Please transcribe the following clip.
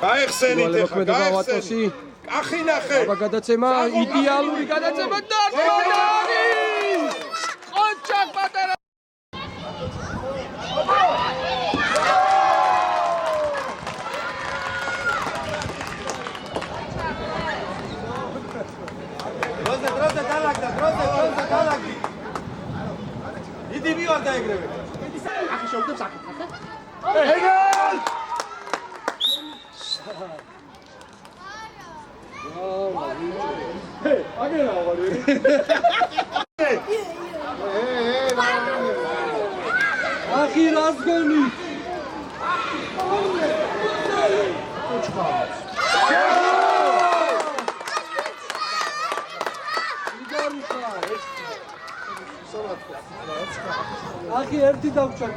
გაიხსენით ეხლა, გაიხსენით. კახი ნახე. აბა გადაცემა იდეალური გადაცემა და ყოჩაკ პატარა დროზე დალაგდა. იდი მივარ დაეგრევე. ახლა შეუძლებს აკეთებს. ეგალ აგერა ვარ. ახი რას გონი? ახი ერთი დავჭა.